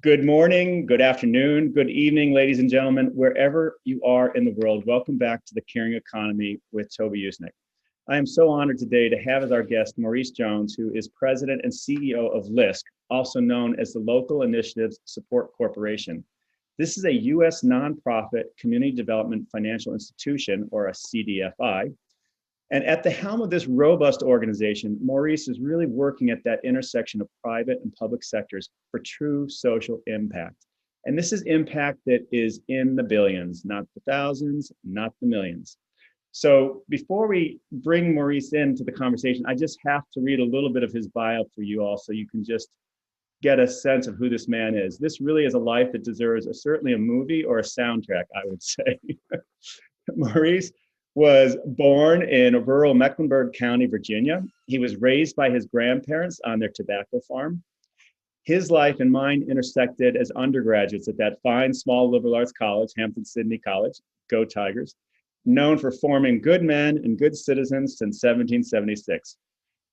Good morning, good afternoon, good evening, ladies and gentlemen, wherever you are in the world. Welcome back to The Caring Economy with Toby Usnik. I am so honored today to have as our guest Maurice Jones, who is President and CEO of LISC, also known as the Local Initiatives Support Corporation. This is a U.S. nonprofit community development financial institution, or a CDFI. And at the helm of this robust organization, Maurice is really working at that intersection of private and public sectors for true social impact. And this is impact that is in the billions, not the thousands, not the millions. So before we bring Maurice into the conversation, I just have to read a little bit of his bio for you all so you can just get a sense of who this man is. This really is a life that deserves certainly a movie or a soundtrack, I would say. Maurice was born in rural Mecklenburg County, Virginia. He was raised by his grandparents on their tobacco farm. His life and mine intersected as undergraduates at that fine small liberal arts college, Hampton-Sydney College, go Tigers, known for forming good men and good citizens since 1776.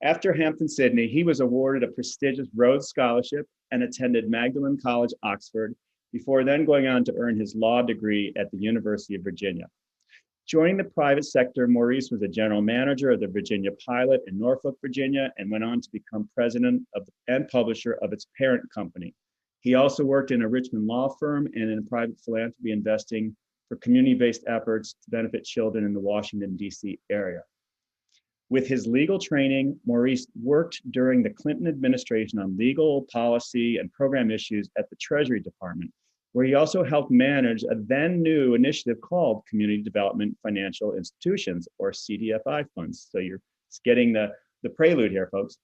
After Hampton-Sydney, he was awarded a prestigious Rhodes Scholarship and attended Magdalen College, Oxford, before then going on to earn his law degree at the University of Virginia. Joining the private sector, Maurice was a general manager of the Virginia Pilot in Norfolk, Virginia, and went on to become president and publisher of its parent company. He also worked in a Richmond law firm and in private philanthropy investing for community-based efforts to benefit children in the Washington, D.C. area. With his legal training, Maurice worked during the Clinton administration on legal, policy, and program issues at the Treasury Department, where he also helped manage a then new initiative called Community Development Financial Institutions, or CDFI funds. So you're getting the prelude here, folks.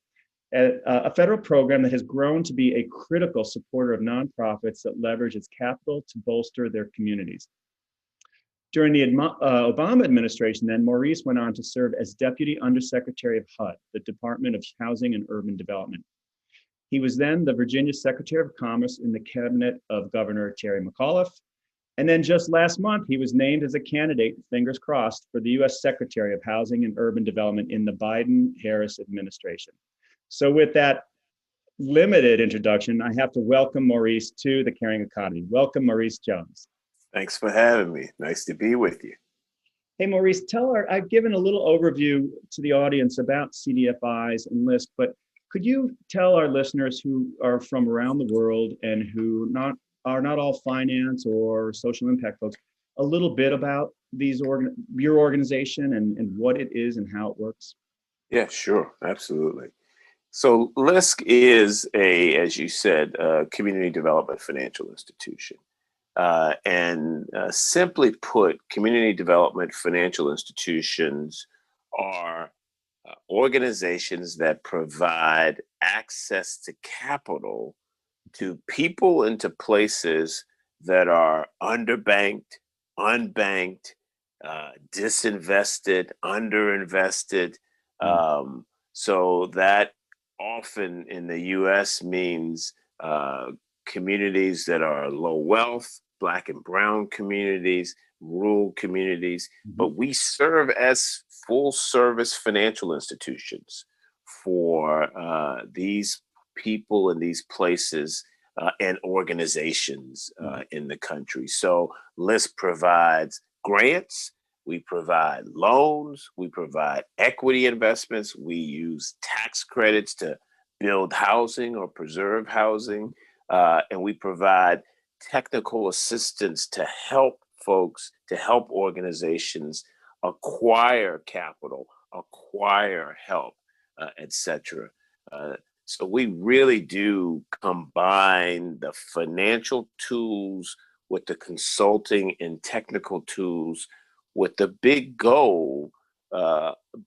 A federal program that has grown to be a critical supporter of nonprofits that leverage its capital to bolster their communities. During the Obama administration, then, Maurice went on to serve as Deputy Undersecretary of HUD, the Department of Housing and Urban Development. He was then the Virginia Secretary of Commerce in the cabinet of Governor Terry McAuliffe. And then just last month, he was named as a candidate, fingers crossed, for the U.S. Secretary of Housing and Urban Development in the Biden-Harris administration. So with that limited introduction, I have to welcome Maurice to The Caring Economy. Welcome, Maurice Jones. Thanks for having me. Nice to be with you. Hey, Maurice, I've given a little overview to the audience about CDFIs and LISC, but could you tell our listeners who are from around the world and who are not all finance or social impact folks a little bit about your organization and what it is and how it works? Yeah, sure. Absolutely. So LISC is as you said, a community development financial institution. Simply put, community development financial institutions are organizations that provide access to capital to people and to places that are underbanked, unbanked, disinvested, underinvested. So that often in the US means communities that are low wealth, Black and brown communities, rural communities, but we serve as full service financial institutions for these people in these places and organizations in the country. So LISC provides grants, we provide loans, we provide equity investments, we use tax credits to build housing or preserve housing, and we provide technical assistance to help folks, to help organizations acquire capital, acquire help, etc. So we really do combine the financial tools with the consulting and technical tools, with the big goal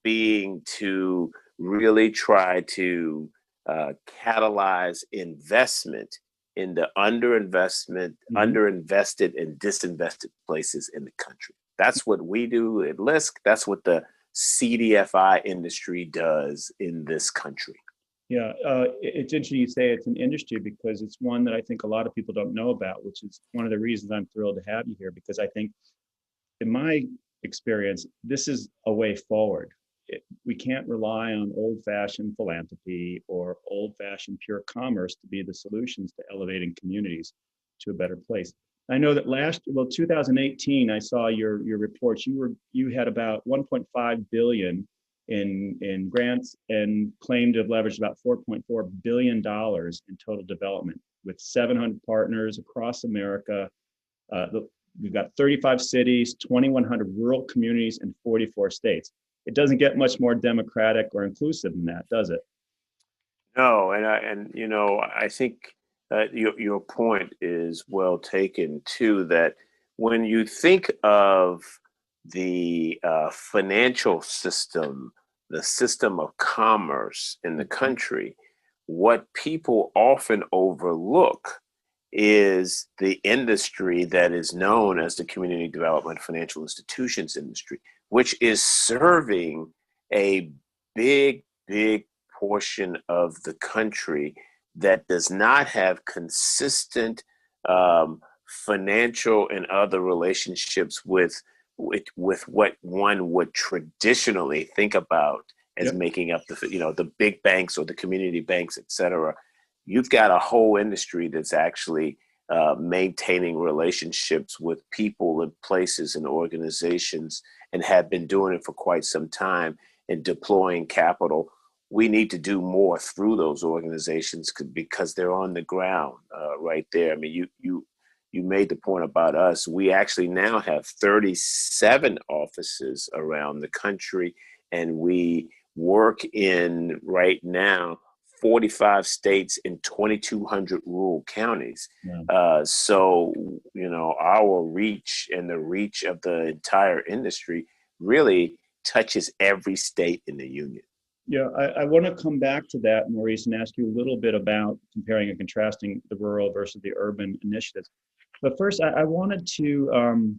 being to really try to catalyze investment in the underinvested and disinvested places in the country. That's what we do at LISC. That's what the CDFI industry does in this country. Yeah, it's interesting you say it's an industry because it's one that I think a lot of people don't know about, which is one of the reasons I'm thrilled to have you here, because I think in my experience, this is a way forward. we can't rely on old-fashioned philanthropy or old-fashioned pure commerce to be the solutions to elevating communities to a better place. I know that 2018, I saw your reports. You had about 1.5 billion in grants and claimed to have leveraged about $4.4 billion in total development with 700 partners across America. We've got 35 cities, 2,100 rural communities, and 44 states. It doesn't get much more democratic or inclusive than that, does it? No, I think your point is well taken too. That when you think of the financial system, the system of commerce in the country, what people often overlook is the industry that is known as the community development financial institutions industry, which is serving a big portion of the country that does not have consistent financial and other relationships with what one would traditionally think about as making up the big banks or the community banks, et cetera. You've got a whole industry that's actually maintaining relationships with people and places and organizations, and have been doing it for quite some time, and deploying capital. We need to do more through those organizations because they're on the ground right there. I mean, you made the point about us. We actually now have 37 offices around the country, and we work in right now 45 states in 2,200 rural counties. Yeah. So, our reach and the reach of the entire industry really touches every state in the union. Yeah, I want to come back to that, Maurice, and ask you a little bit about comparing and contrasting the rural versus the urban initiatives. But first, I wanted to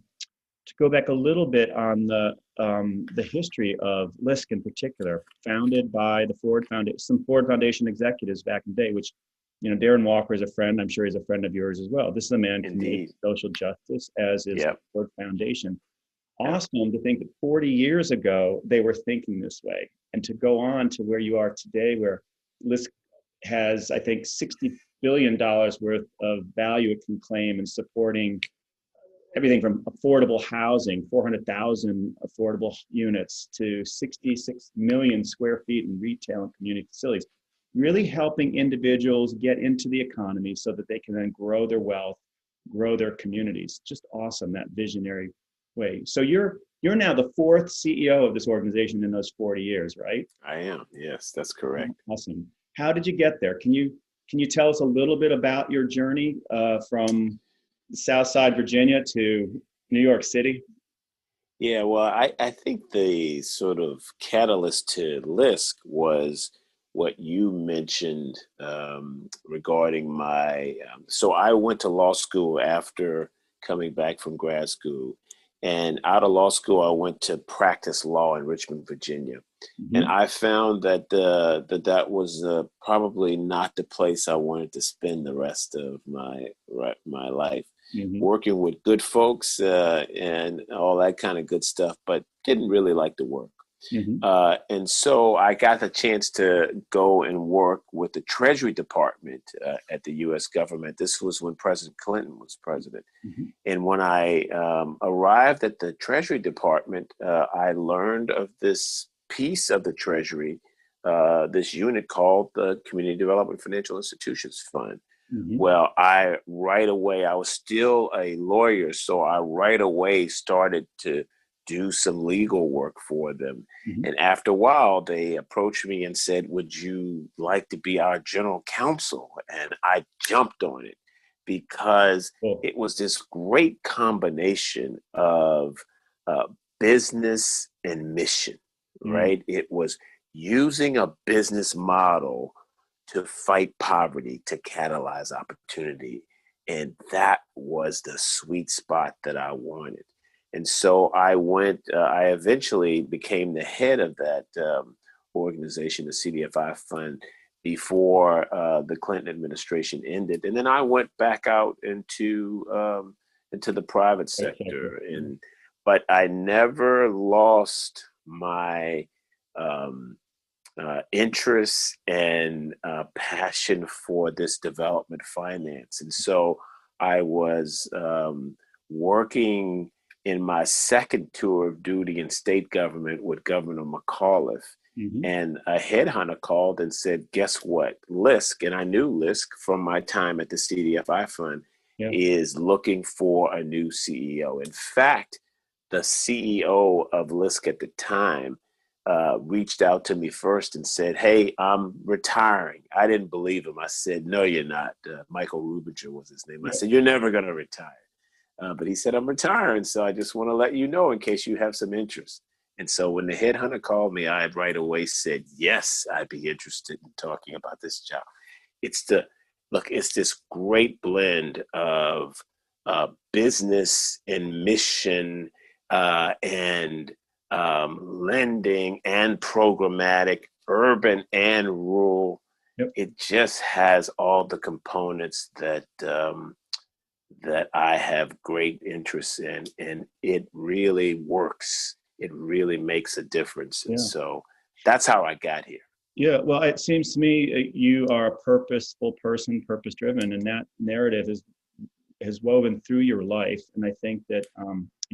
go back a little bit on the history of LISC in particular, founded by the Ford Foundation, some Ford Foundation executives back in the day, which, Darren Walker is a friend. I'm sure he's a friend of yours as well. This is a man committed to social justice, as is the Ford Foundation. Awesome to think that 40 years ago, they were thinking this way, and to go on to where you are today, where LISC has, I think, $60 billion worth of value it can claim in supporting everything from affordable housing, 400,000 affordable units, to 66 million square feet in retail and community facilities, really helping individuals get into the economy so that they can then grow their wealth, grow their communities. Just awesome, that visionary way. So you're now the fourth CEO of this organization in those 40 years, right? I am. Yes, that's correct. Awesome. How did you get there? Can you tell us a little bit about your journey from Southside Virginia to New York City? Yeah, well, I think the sort of catalyst to LISC was what you mentioned regarding my. So I went to law school after coming back from grad school. And out of law school, I went to practice law in Richmond, Virginia. Mm-hmm. And I found that that was probably not the place I wanted to spend the rest of my life. Mm-hmm. Working with good folks and all that kind of good stuff, but didn't really like the work. Mm-hmm. And so I got the chance to go and work with the Treasury Department at the U.S. government. This was when President Clinton was president. Mm-hmm. And when I arrived at the Treasury Department, I learned of this piece of the Treasury, this unit called the Community Development Financial Institutions Fund. Mm-hmm. Well, I was still a lawyer, so I right away started to do some legal work for them. Mm-hmm. And after a while, they approached me and said, would you like to be our general counsel? And I jumped on it because it was this great combination of business and mission, right? It was using a business model to fight poverty, to catalyze opportunity. And that was the sweet spot that I wanted. And so I eventually became the head of that organization, the CDFI fund, before the Clinton administration ended. And then I went back out into the private sector. But I never lost my interest and passion for this development finance. And so I was working in my second tour of duty in state government with Governor McAuliffe. Mm-hmm. And a headhunter called and said, guess what? LISC, and I knew LISC from my time at the CDFI Fund, is looking for a new CEO. In fact, the CEO of LISC at the time reached out to me first and said, hey, I'm retiring. I didn't believe him. I said, no, you're not. Michael Rubinger was his name. I said, you're never going to retire. But he said, I'm retiring. So I just want to let you know in case you have some interest. And so when the headhunter called me, I right away said, yes, I'd be interested in talking about this job. It's this great blend of business and mission and lending and programmatic, urban and rural. Yep. It just has all the components that I have great interest in, and it really works. It really makes a difference. And so that's how I got here. Yeah, well, it seems to me you are a purposeful person, purpose-driven, and that narrative has woven through your life. And I think that,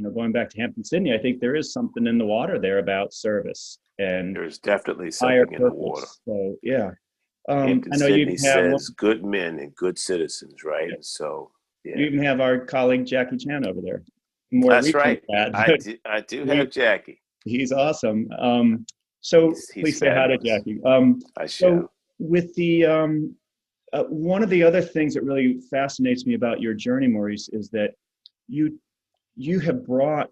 going back to Hampton, Sydney, I think there is something in the water there about service. And there's definitely something in the water. So, yeah. Hampton, I know Sydney you says good men and good citizens, right? And so, you even have our colleague Jackie Chan over there. That's right. I do have Jackie. He's awesome. So he's please say hi to Jackie. I shall. So with the one of the other things that really fascinates me about your journey, Maurice, is that you have brought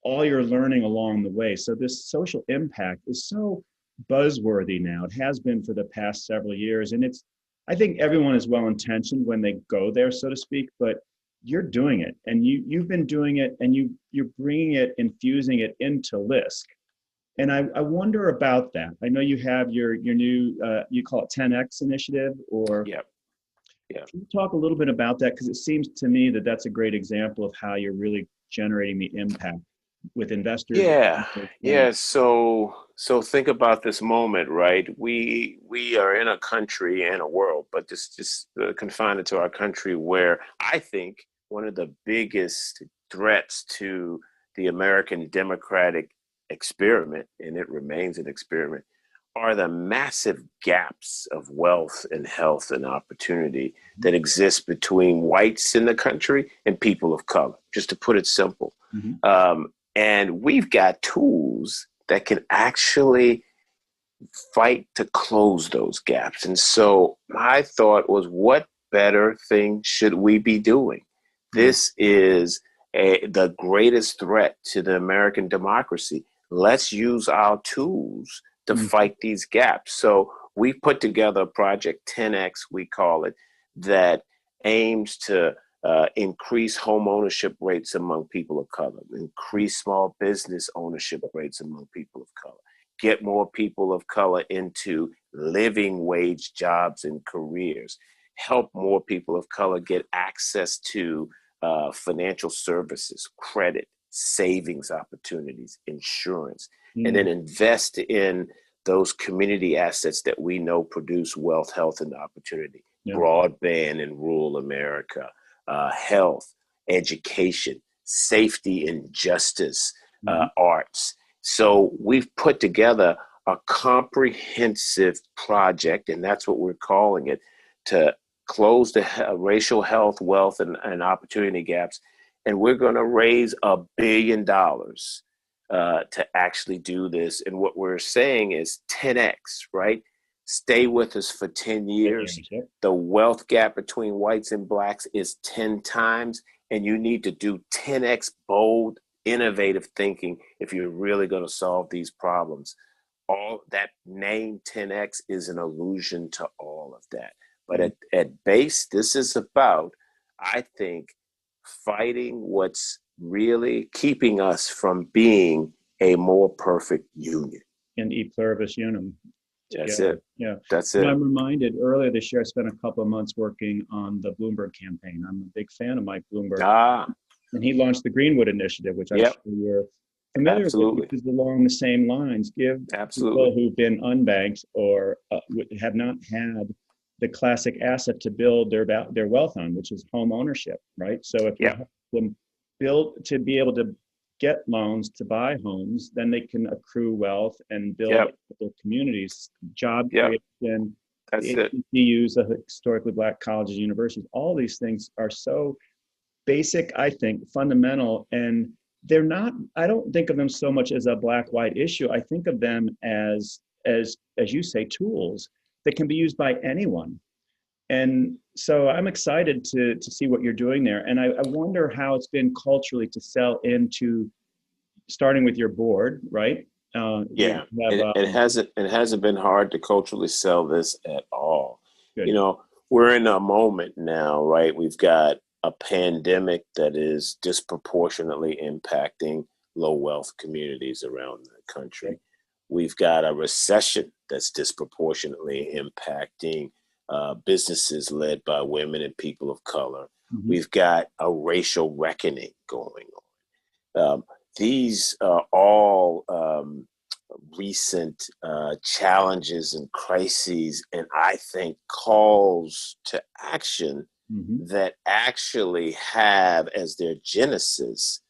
all your learning along the way. So this social impact is so buzzworthy now. It has been for the past several years, and I think everyone is well-intentioned when they go there, so to speak, but you're doing it, and you've been doing it, and you're bringing it, infusing it into LISC. And I wonder about that. I know you have your new, you call it 10X initiative, or yeah. Can you talk a little bit about that? Because it seems to me that that's a great example of how you're really generating the impact with investors. Yeah. So think about this moment, right? We are in a country and a world, but just confined it to our country, where I think one of the biggest threats to the American democratic experiment, and it remains an experiment, are the massive gaps of wealth and health and opportunity that exist between whites in the country and people of color, just to put it simple. Mm-hmm. And we've got tools that can actually fight to close those gaps. And so my thought was, what better thing should we be doing? Mm-hmm. This is the greatest threat to the American democracy. Let's use our tools to fight these gaps. So we put together a project, 10X, we call it, that aims to increase home ownership rates among people of color, increase small business ownership rates among people of color, get more people of color into living wage jobs and careers, help more people of color get access to financial services, credit, savings opportunities, insurance, and then invest in those community assets that we know produce wealth, health, and opportunity, broadband in rural America, health, education, safety and justice, arts. So we've put together a comprehensive project, and that's what we're calling it, to close the racial health, wealth, and opportunity gaps. And we're going to raise $1 billion to actually do this. And what we're saying is 10X, right? Stay with us for 10 years. The wealth gap between whites and blacks is 10 times. And you need to do 10X bold, innovative thinking if you're really going to solve these problems. All that name 10X is an allusion to all of that. But at base, this is about, I think, fighting what's really keeping us from being a more perfect union. And e pluribus unum. That's it. Yeah. That's it. I'm reminded earlier this year, I spent a couple of months working on the Bloomberg campaign. I'm a big fan of Mike Bloomberg. And he launched the Greenwood Initiative, which I'm sure you're familiar with, which Absolutely. is along the same lines. Give people Absolutely. who've been unbanked or have not had the classic asset to build their wealth on, which is home ownership, right? So if you Yeah. help them build to be able to get loans to buy homes, then they can accrue wealth and build Yep. their communities, job Yep. creation, That's it. HBCUs, the historically black colleges, universities. All these things are so basic, I think, fundamental, and they're not. I don't think of them so much as a black-white issue. I think of them as you say, tools that can be used by anyone. And so I'm excited to see what you're doing there. And I wonder how it's been culturally to sell into, starting with your board, right? You Yeah. have It hasn't been hard to culturally sell this at all. You good. know, we're in a moment now, right? We've got a pandemic that is disproportionately impacting low wealth communities around the country. We've got a recession that's disproportionately impacting businesses led by women and people of color. Mhm. We've got a racial reckoning going on. These are all recent challenges and crises, and I think calls to action Mhm. that actually have as their genesis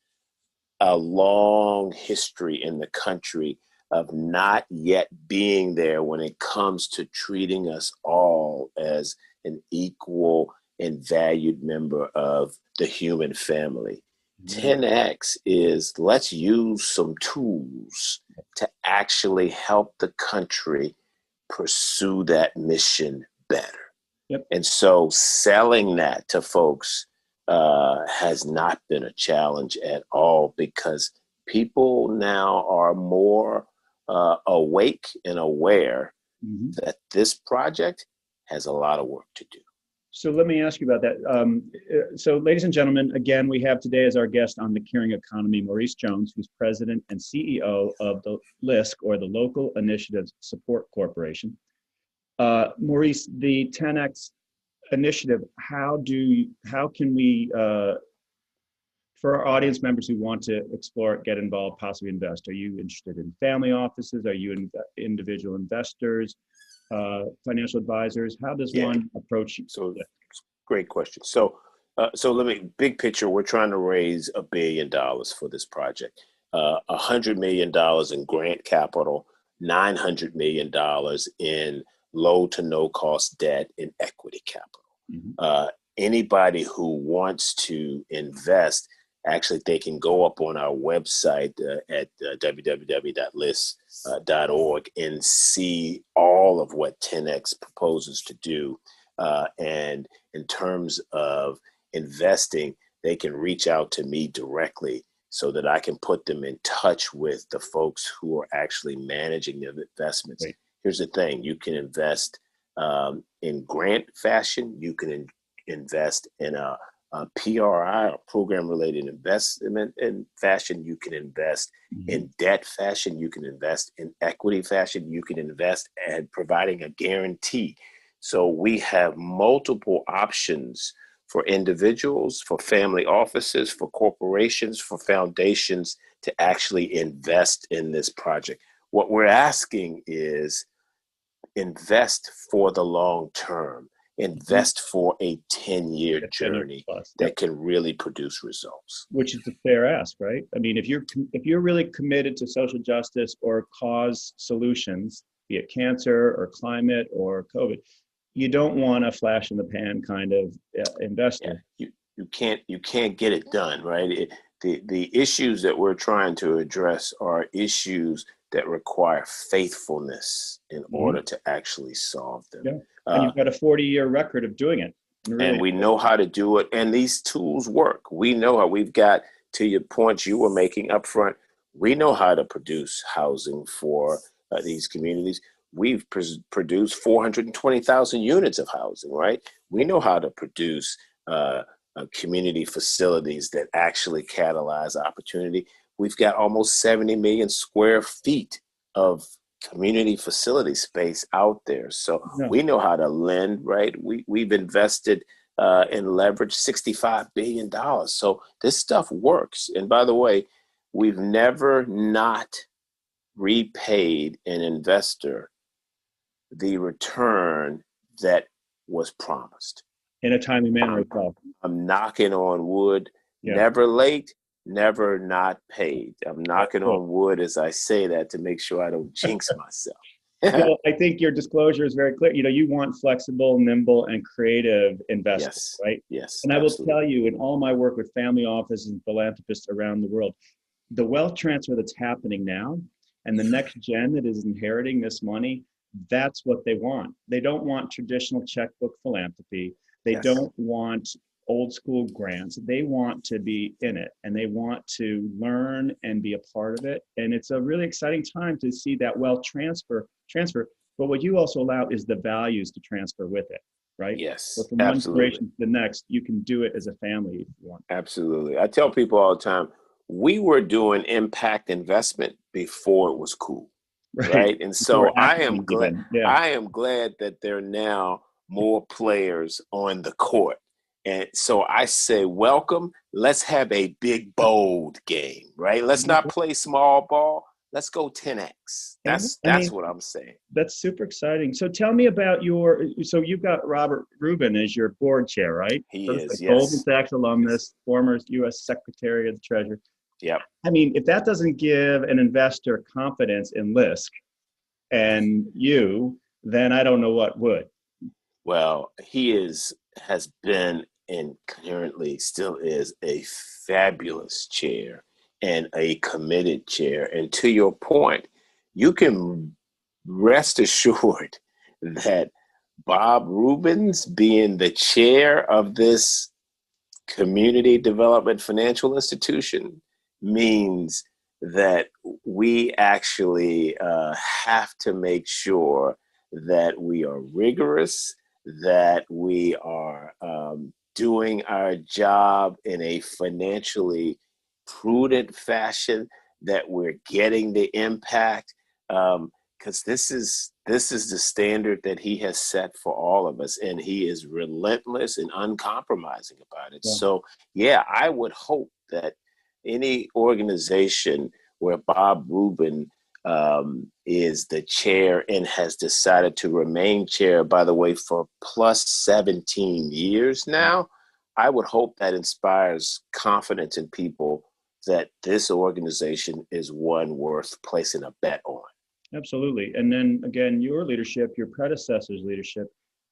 a long history in the country of not yet being there when it comes to treating us all as an equal and valued member of the human family. Mhm. 10X is let's use some tools to actually help the country pursue that mission better. Yep. And so selling that to folks has not been a challenge at all because people now are more awake and aware Mhm. that this project has a lot of work to do. So let me ask you about that. So, ladies and gentlemen, again, we have today as our guest on the Caring Economy, Maurice Jones, who's president and CEO of the LISC, or the Local Initiatives Support Corporation. Maurice, the 10X initiative, how can we, for our audience members who want to explore it, get involved, possibly invest? Are you interested in family offices? Are you individual investors, financial advisors? How does Yeah. one approach So it? great question. So let me big picture. We're trying to raise $1 billion for this project. $100 million in grant capital, $900 million in low to no cost debt and equity capital. Mhm. Anybody who wants to invest, actually, they can go up on our website at www.lisc.org and see all of what 10X proposes to do. And in terms of investing, they can reach out to me directly so that I can put them in touch with the folks who are actually managing their investments. Great. Here's the thing: you can invest in grant fashion, you can invest in a PRI, or program related investment in fashion, you can invest Mhm. in debt fashion, you can invest in equity fashion, you can invest and providing a guarantee. So we have multiple options for individuals, for family offices, for corporations, for foundations to actually invest in this project. What we're asking is invest for the long term, Mhm. invest for a 10-year Yeah, 10 years journey plus. Yep. that can really produce results. Which is a fair ask, right? I mean, if you're really committed to social justice or cause solutions, be it cancer or climate or COVID, you don't want a flash in the pan kind of Yeah, investor. you can't get it done, right? The issues that we're trying to address are issues that require faithfulness in Mhm. order to actually solve them. Yeah, and Uh, you've got a 40-year record of doing it. And and really, we know how to do it, and these tools work. We know how. We've got, to your point you were making up front, we know how to produce housing for these communities. We've produced 420,000 units of housing, right? We know how to produce community facilities that actually catalyze opportunity. We've got almost 70 million square feet of community facility space out there. So no, we know how to lend, right? We've invested and leveraged $65 billion. So this stuff works. And by the way, we've never not repaid an investor the return that was promised. In a timely manner as well. I'm knocking on wood, Yeah. never late, never not paid. I'm knocking Cool. on wood as I say that to make sure I don't jinx myself. Well, I think your disclosure is very clear. You want flexible, nimble, and creative investors, Yes. right? Yes. And absolutely. I will tell you, in all my work with family offices and philanthropists around the world, the wealth transfer that's happening now and the next gen that is inheriting this money, that's what they want. They don't want traditional checkbook philanthropy. They Yes. don't want old school grants. They want to be in it, and they want to learn and be a part of it. And it's a really exciting time to see that wealth transfer. But what you also allow is the values to transfer with it, right? Yes. So from one generation to the next, you can do it as a family if you want. Absolutely. I tell people all the time, we were doing impact investment before it was cool. Right. And so I am glad that there are now more players on the court. And so I say, welcome. Let's have a big, bold game, right? Let's not play small ball. Let's go 10X. That's what I'm saying. That's super exciting. So tell me about so you've got Robert Rubin as your board chair, right? He is, yes. Goldman Sachs alumnus, former U.S. Secretary of the Treasury. Yep. I mean, if that doesn't give an investor confidence in LISC and you, then I don't know what would. Well, he has been and currently still is a fabulous chair and a committed chair. And to your point, you can rest assured that Bob Rubin's being the chair of this community development financial institution means that we actually have to make sure that we are rigorous, that we are doing our job in a financially prudent fashion, that we're getting the impact, because this is the standard that he has set for all of us, and he is relentless and uncompromising about it. Yeah. So, yeah, I would hope that any organization where Bob Rubin is the chair and has decided to remain chair, by the way, for plus 17 years now, I would hope that inspires confidence in people that this organization is one worth placing a bet on. Absolutely. And then again, your leadership, your predecessor's leadership,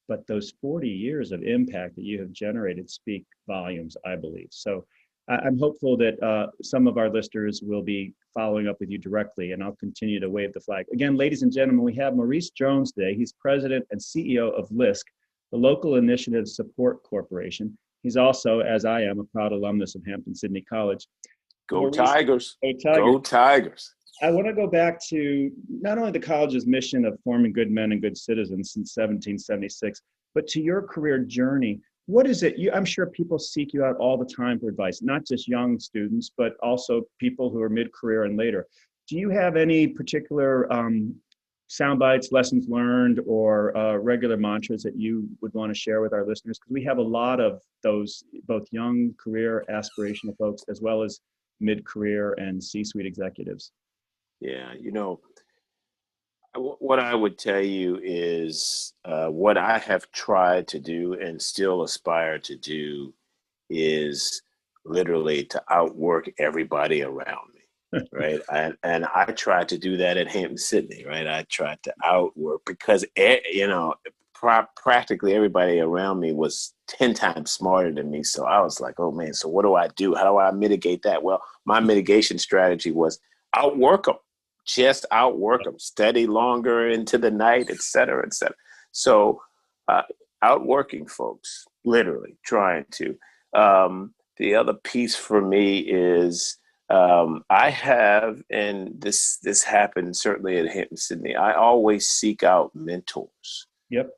but those 40 years of impact that you have generated speak volumes, I believe. So I'm hopeful that some of our listeners will be following up with you directly, and I'll continue to wave the flag. Again, ladies and gentlemen, we have Maurice Jones today. He's president and CEO of LISC, the Local Initiative Support Corporation. He's also, as I am, a proud alumnus of Hampton-Sydney College. Go Maurice, Tigers. Go Tigers. Go Tigers. I want to go back to not only the college's mission of forming good men and good citizens since 1776, but to your career journey. What is it? I'm sure people seek you out all the time for advice, not just young students, but also people who are mid-career and later. Do you have any particular sound bites, lessons learned, or regular mantras that you would want to share with our listeners? Because we have a lot of those, both young career aspirational folks, as well as mid-career and C-suite executives. Yeah, what I would tell you is what I have tried to do and still aspire to do is literally to outwork everybody around me, right? And I tried to do that at Hampton-Sydney, right? I tried to outwork because, practically everybody around me was 10 times smarter than me. So I was like, oh man, so what do I do? How do I mitigate that? Well, my mitigation strategy was outwork them. Just outwork them, study longer into the night, et cetera, et cetera. So outworking folks, literally trying to. The other piece for me is I have, and this happened certainly at Hampton-Sydney, I always seek out mentors. Yep.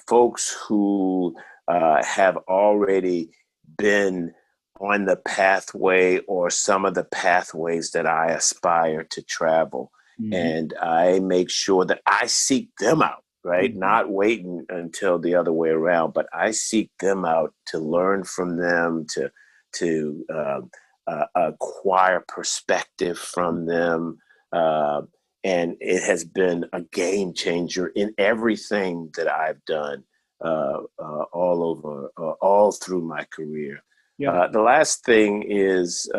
Folks who have already been on the pathway or some of the pathways that I aspire to travel. Mm-hmm. And I make sure that I seek them out, right? Mm-hmm. Not waiting until the other way around, but I seek them out to learn from them, to acquire perspective from them. And it has been a game changer in everything that I've done all through my career. Yeah. The last thing is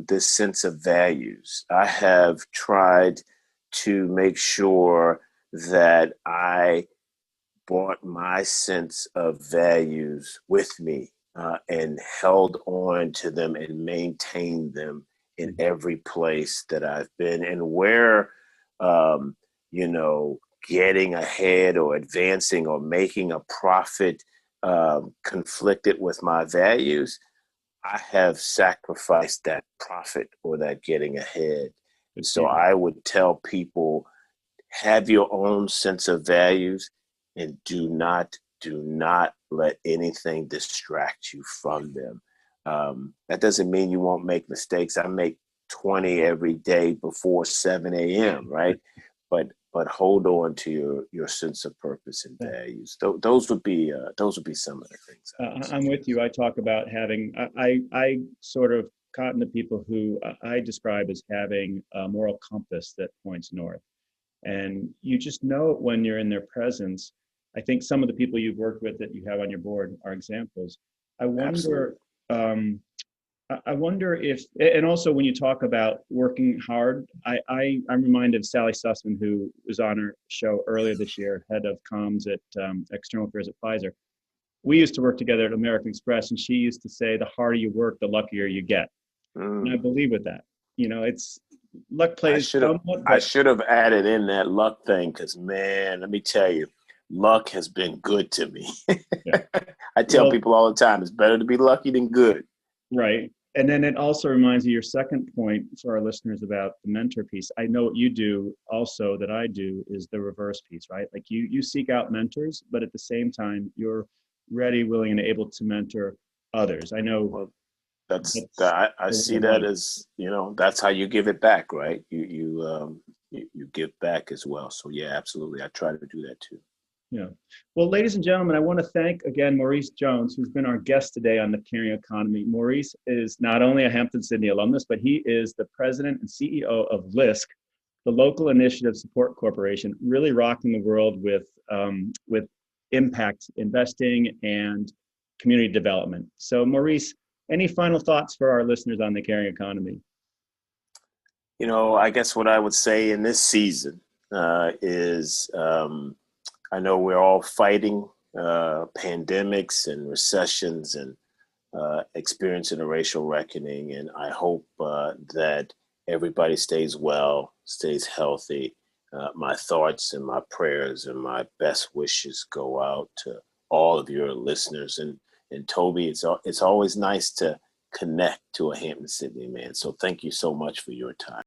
this sense of values. I have tried to make sure that I brought my sense of values with me and held on to them and maintained them in every place that I've been. And where, you know, getting ahead or advancing or making a profit conflicted with my values, I have sacrificed that profit or that getting ahead. So I would tell people, have your own sense of values and do not let anything distract you from them. That doesn't mean you won't make mistakes. I make 20 every day before 7 a.m., right? But hold on to your sense of purpose and values. Those would be some of the things. I'm with you. I talk about having, I sort of cotton to people who I describe as having a moral compass that points north. And you just know it when you're in their presence. I think some of the people you've worked with that you have on your board are examples. I wonder, I wonder if, and also when you talk about working hard, I'm reminded of Sally Sussman, who was on our show earlier this year, head of comms at external affairs at Pfizer. We used to work together at American Express, and she used to say, the harder you work, the luckier you get. And I believe with that. You know, it's luck plays somewhat. I should have added in that luck thing because, man, let me tell you, luck has been good to me. Yeah. I tell people all the time, it's better to be lucky than good. Right. And then it also reminds me your second point for our listeners about the mentor piece. I know what you do also that I do is the reverse piece, right? Like you seek out mentors, but at the same time, you're ready, willing, and able to mentor others. I know. I see that as, you know, that's how you give it back, right? You give back as well. So yeah, absolutely. I try to do that too. Yeah. Well, ladies and gentlemen, I want to thank again Maurice Jones, who's been our guest today on the Caring Economy. Maurice is not only a Hampton-Sydney alumnus, but he is the president and CEO of LISC, the Local Initiative Support Corporation, really rocking the world with impact investing and community development. So, Maurice, any final thoughts for our listeners on the Caring Economy? You know, I guess what I would say in this season is I know we're all fighting pandemics and recessions and experiencing a racial reckoning. And I hope that everybody stays well, stays healthy. My thoughts and my prayers and my best wishes go out to all of your listeners. And Toby, it's always nice to connect to a Hampton-Sydney man. So thank you so much for your time.